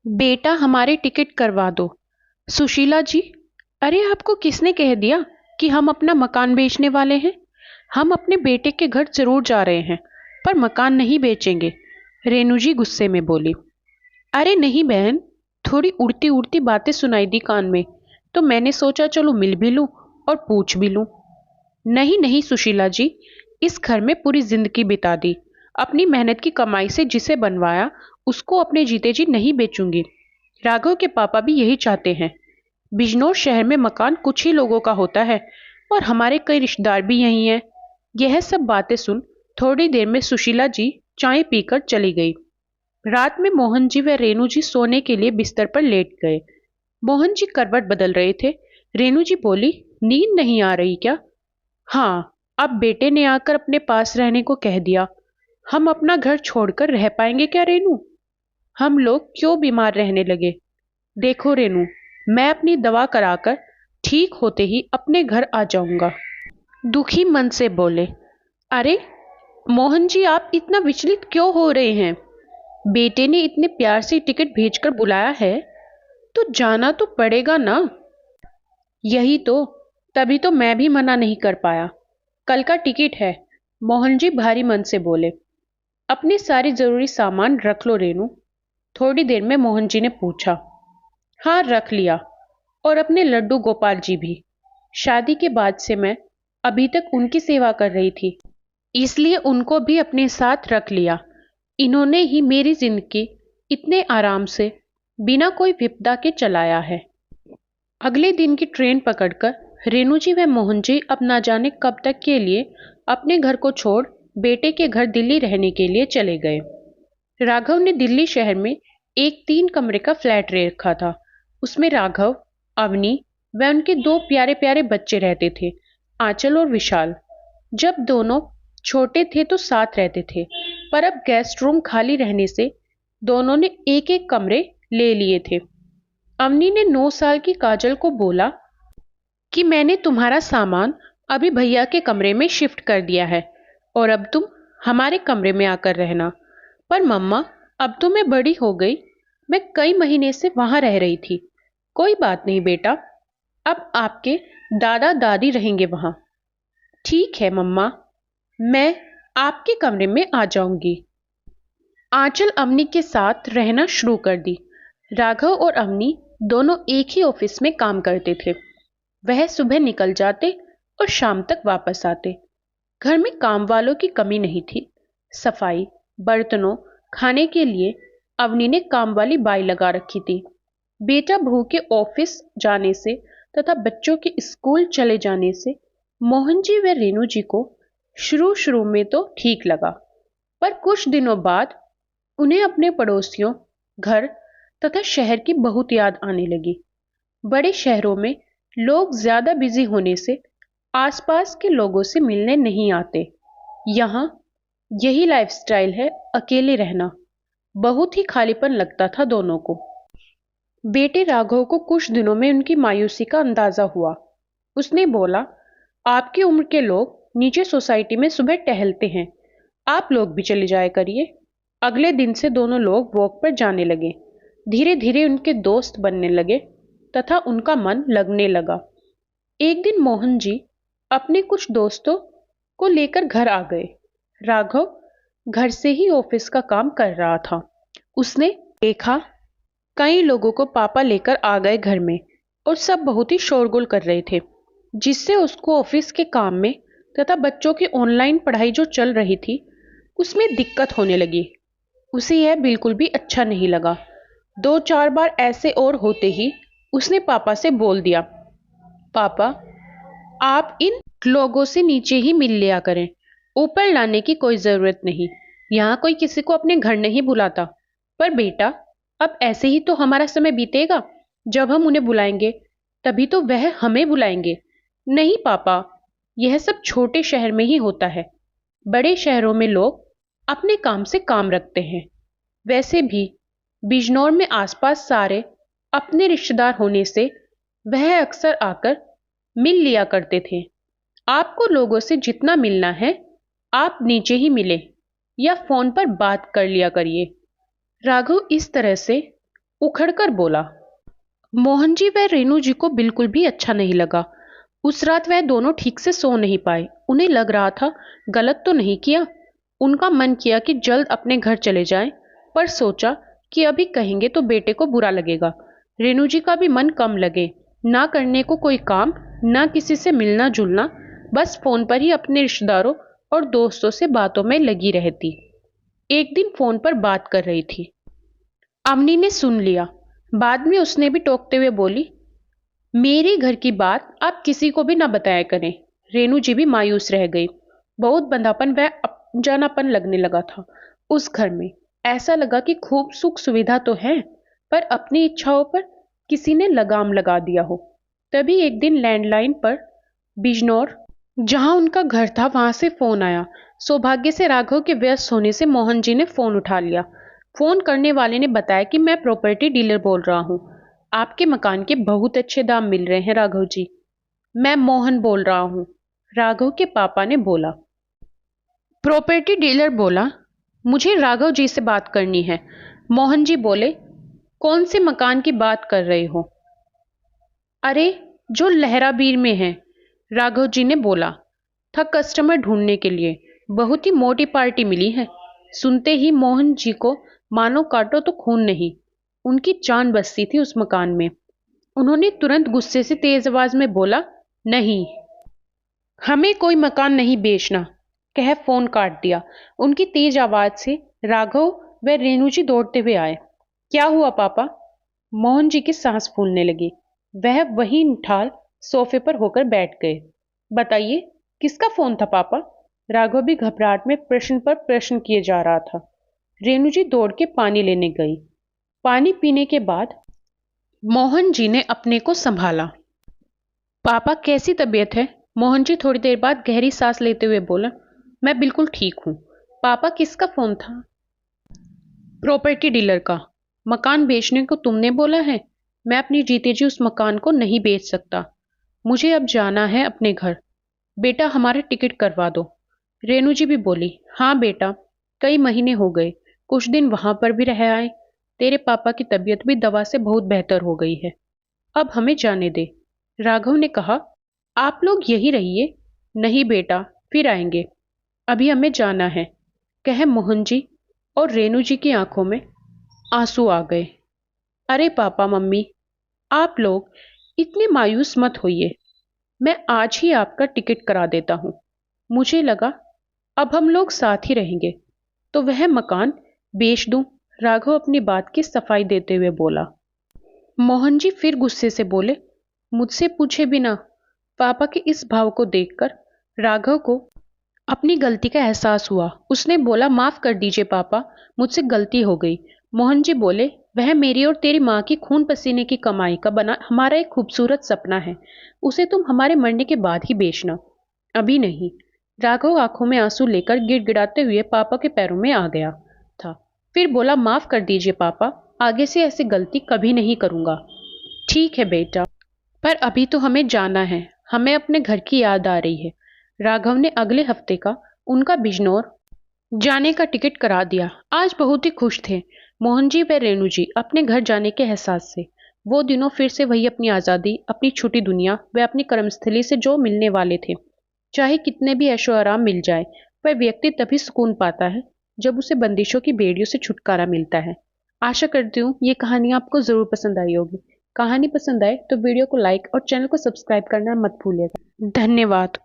बेटा हमारे टिकट करवा दो। सुशीला जी, अरे आपको किसने कह दिया कि हम अपना मकान बेचने वाले हैं? हम अपने बेटे के घर जरूर जा रहे हैं, पर मकान नहीं बेचेंगे। रेणु जी गुस्से में बोली। अरे नहीं बहन, थोड़ी उड़ती उड़ती बातें सुनाई दी कान में, तो मैंने सोचा चलो मिल भी लूं और पूछ भी लूं। नहीं नहीं सुशीला जी, इस घर में पूरी जिंदगी बिता दी, अपनी मेहनत की कमाई से जिसे बनवाया उसको अपने जीते जी नहीं बेचूंगी। राघव के पापा भी यही चाहते हैं। बिजनौर शहर में मकान कुछ ही लोगों का होता है और हमारे कई रिश्तेदार भी यही हैं। यह सब बातें सुन थोड़ी देर में सुशीला जी चाय पीकर चली गई। रात में मोहन जी व रेणु जी सोने के लिए बिस्तर पर लेट गए। मोहन जी करवट बदल रहे थे। रेणु जी बोली, नींद नहीं आ रही क्या? हाँ, अब बेटे ने आकर अपने पास रहने को कह दिया। हम अपना घर छोड़कर रह पाएंगे क्या रेणु? हम लोग क्यों बीमार रहने लगे? देखो रेणु, मैं अपनी दवा कराकर ठीक होते ही अपने घर आ जाऊंगा। दुखी मन से बोले। अरे मोहन जी, आप इतना विचलित क्यों हो रहे हैं? बेटे ने इतने प्यार से टिकट भेजकर बुलाया है तो जाना तो पड़ेगा ना। यही तो, तभी तो मैं भी मना नहीं कर पाया। कल का टिकट है। मोहन जी भारी मन से बोले। अपने सारे जरूरी सामान रख लो रेणु। थोड़ी देर में मोहन जी ने पूछा। हाँ रख लिया, और अपने लड्डू गोपाल जी भी। शादी के बाद से मैं अभी तक उनकी सेवा कर रही थी, इसलिए उनको भी अपने साथ रख लिया। इन्होंने ही मेरी जिंदगी इतने आराम से बिना कोई विपदा के चलाया है। अगले दिन की ट्रेन पकड़कर रेणु जी व मोहन जी अब ना जाने कब तक के लिए अपने घर को छोड़ बेटे के घर दिल्ली रहने के लिए चले गए। राघव ने दिल्ली शहर में एक 3 कमरे का फ्लैट ले रखा था। उसमें राघव, अवनी व उनके 2 प्यारे प्यारे बच्चे रहते थे, आंचल और विशाल। जब दोनों छोटे थे तो साथ रहते थे, पर अब गेस्ट रूम खाली रहने से दोनों ने एक एक कमरे ले लिए थे। अवनी ने 9 साल की काजल को बोला कि मैंने तुम्हारा सामान अभी भैया के कमरे में शिफ्ट कर दिया है और अब तुम हमारे कमरे में आकर रहना। पर मम्मा, अब तो मैं बड़ी हो गई, मैं कई महीने से वहां रह रही थी। कोई बात नहीं बेटा, अब आपके दादा दादी रहेंगे वहां। ठीक है मम्मा, मैं आपके कमरे में आ जाऊंगी। आंचल अवनी के साथ रहना शुरू कर दी। राघव और अवनी दोनों एक ही ऑफिस में काम करते थे। वह सुबह निकल जाते और शाम तक वापस आते। घर में काम वालों की कमी नहीं थी। सफाई, बर्तनों, खाने के लिए अवनी ने काम वाली बाई लगा रखी थी। बेटा बहू के ऑफिस जाने से तथा बच्चों के स्कूल चले जाने से मोहन जी व रेणु जी को शुरू शुरू में तो ठीक लगा, पर कुछ दिनों बाद उन्हें अपने पड़ोसियों, घर तथा शहर की बहुत याद आने लगी। बड़े शहरों में लोग ज्यादा बिजी होने से आसपास के लोगों से मिलने नहीं आते। यहाँ यही लाइफस्टाइल है, अकेले रहना। बहुत ही खालीपन लगता था दोनों को। बेटे राघव को कुछ दिनों में उनकी मायूसी का अंदाजा हुआ। उसने बोला, आपकी उम्र के लोग नीचे सोसाइटी में सुबह टहलते हैं, आप लोग भी चले जाया करिए। अगले दिन से दोनों लोग वॉक पर जाने लगे। धीरे धीरे उनके दोस्त बनने लगे तथा उनका मन लगने लगा। एक दिन मोहन जी अपने कुछ दोस्तों को लेकर घर आ गए। राघव घर से ही ऑफिस का काम कर रहा था। उसने देखा कई लोगों को पापा लेकर आ गए घर में, और सब बहुत ही शोरगुल कर रहे थे, जिससे उसको ऑफिस के काम में तथा बच्चों की ऑनलाइन पढ़ाई जो चल रही थी उसमें दिक्कत होने लगी। उसे यह बिल्कुल भी अच्छा नहीं लगा। 2-4 बार ऐसे और होते ही उसने पापा से बोल दिया, पापा आप इन लोगों से नीचे ही मिल लिया करें, ऊपर लाने की कोई जरूरत नहीं। यहाँ कोई किसी को अपने घर नहीं बुलाता। पर बेटा, अब ऐसे ही तो हमारा समय बीतेगा। जब हम उन्हें बुलाएंगे तभी तो वह हमें बुलाएंगे। नहीं पापा, यह सब छोटे शहर में ही होता है। बड़े शहरों में लोग अपने काम से काम रखते हैं। वैसे भी बिजनौर में आसपास सारे अपने रिश्तेदार होने से वह अक्सर आकर मिल लिया करते थे। आपको लोगों से जितना मिलना है आप नीचे ही मिले या फोन पर बात कर लिया करिए। राघव इस तरह से उखड़कर बोला। मोहन जी व रेनू जी को बिल्कुल भी अच्छा नहीं लगा। उस रात वह दोनों ठीक से सो नहीं पाए। उन्हें लग रहा था गलत तो नहीं किया। उनका मन किया कि जल्द अपने घर चले जाएं, पर सोचा कि अभी कहेंगे तो बेटे को बुरा लगेगा। रेनू जी का भी मन कम लगे। ना करने को कोई काम, ना किसी से मिलना जुलना, बस फोन पर ही अपने रिश्तेदारों और दोस्तों से बातों में लगी रहती। एक दिन फोन पर बात कर रही थी। अवनी ने सुन लिया। बाद में उसने भी टोकते हुए बोली, मेरे घर की बात आप किसी को भी ना बताया करें। रेनू जी भी मायूस रह गई। बहुत बंधापन व अनजानापन लगने लगा था उस घर में। ऐसा लगा कि खूब सुख सुविधा तो है, पर अपनी इच्छाओं पर किसी ने लगाम लगा दिया हो। तभी एक दिन लैंडलाइन पर बिजनौर, जहां उनका घर था, वहां से फोन आया। सौभाग्य से राघव के व्यस्त होने से मोहन जी ने फोन उठा लिया। फोन करने वाले ने बताया कि मैं प्रॉपर्टी डीलर बोल रहा हूँ। आपके मकान के बहुत अच्छे दाम मिल रहे हैं राघव जी। मैं मोहन बोल रहा हूँ, राघव के पापा ने बोला। प्रॉपर्टी डीलर बोला, मुझे राघव जी से बात करनी है। मोहन जी बोले, कौन से मकान की बात कर रहे हो? अरे, जो लहराबीर में है, राघव जी ने बोला। था कस्टमर ढूंढने के लिए। बहुत ही मोटी पार्टी मिली है। सुनते ही मोहन जी को मानो काटो तो खून नहीं। उनकी जान बसती थी उस मकान में। उन्होंने तुरंत गुस्से से तेज आवाज में बोला, नहीं, हमें कोई मकान नहीं बेचना, कह फोन काट दिया। उनकी तेज आवाज से राघव व रेणु जी दौड़ते हुए आए। क्या हुआ पापा? मोहन जी की सांस फूलने लगी। वह वहीं निठाल सोफे पर होकर बैठ गए। बताइए, किसका फोन था पापा? राघव भी घबराहट में प्रश्न पर प्रश्न किए जा रहा था। रेणु जी दौड़ के पानी लेने गई। पानी पीने के बाद मोहन जी ने अपने को संभाला। पापा, कैसी तबीयत है? मोहन जी थोड़ी देर बाद गहरी सांस लेते हुए बोला, मैं बिल्कुल ठीक हूं। पापा, किसका फोन था? प्रॉपर्टी डीलर का। मकान बेचने को तुमने बोला है? मैं अपनी जीते जी उस मकान को नहीं बेच सकता। मुझे अब जाना है अपने घर। बेटा, हमारे टिकट करवा दो। रेणु जी भी बोली, हाँ बेटा, कई महीने हो गए, कुछ दिन वहां पर भी रह आए। तेरे पापा की तबीयत भी दवा से बहुत बेहतर हो गई है। अब हमें जाने दे। राघव ने कहा, आप लोग यही रहिए। नहीं बेटा, फिर आएंगे, अभी हमें जाना है, कह मोहन जी और रेणु जी की आंखों में आंसू आ गए। अरे पापा मम्मी, आप लोग इतने मायूस मत होइए। मैं आज ही आपका टिकट करा देता हूं। मुझे लगा अब हम लोग साथ ही रहेंगे, तो वह मकान बेच दूं। राघव अपनी बात की सफाई देते हुए बोला। मोहन जी फिर गुस्से से बोले, मुझसे पूछे बिना? पापा के इस भाव को देखकर राघव को अपनी गलती का एहसास हुआ। उसने बोला, माफ कर दीजिए पापा, मुझसे गलती हो गई। मोहन जी बोले, वह मेरी और तेरी माँ की खून पसीने की कमाई का बना हमारा एक खूबसूरत सपना है। उसे तुम हमारे मरने के बाद ही बेचना, अभी नहीं। राघव आंखों में आंसू लेकर गिड़गिड़ाते हुए पापा के पैरों में आ गया था। फिर बोला, माफ कर दीजिए पापा, आगे से ऐसी गलती कभी नहीं करूंगा। ठीक है बेटा, पर अभी तो हमें जाना है। हमें अपने घर की याद आ रही है। राघव ने अगले हफ्ते का उनका बिजनौर जाने का टिकट करा दिया। आज बहुत ही खुश थे मोहन जी व रेणु जी अपने घर जाने के एहसास से। वो दिनों फिर से वही, अपनी आज़ादी, अपनी छोटी दुनिया व अपनी कर्मस्थली से जो मिलने वाले थे। चाहे कितने भी ऐशो आराम मिल जाए, पर व्यक्ति तभी सुकून पाता है जब उसे बंदिशों की बेड़ियों से छुटकारा मिलता है। आशा करती हूँ ये कहानी आपको जरूर पसंद आई होगी। कहानी पसंद आए तो वीडियो को लाइक और चैनल को सब्सक्राइब करना मत भूलिएगा। धन्यवाद।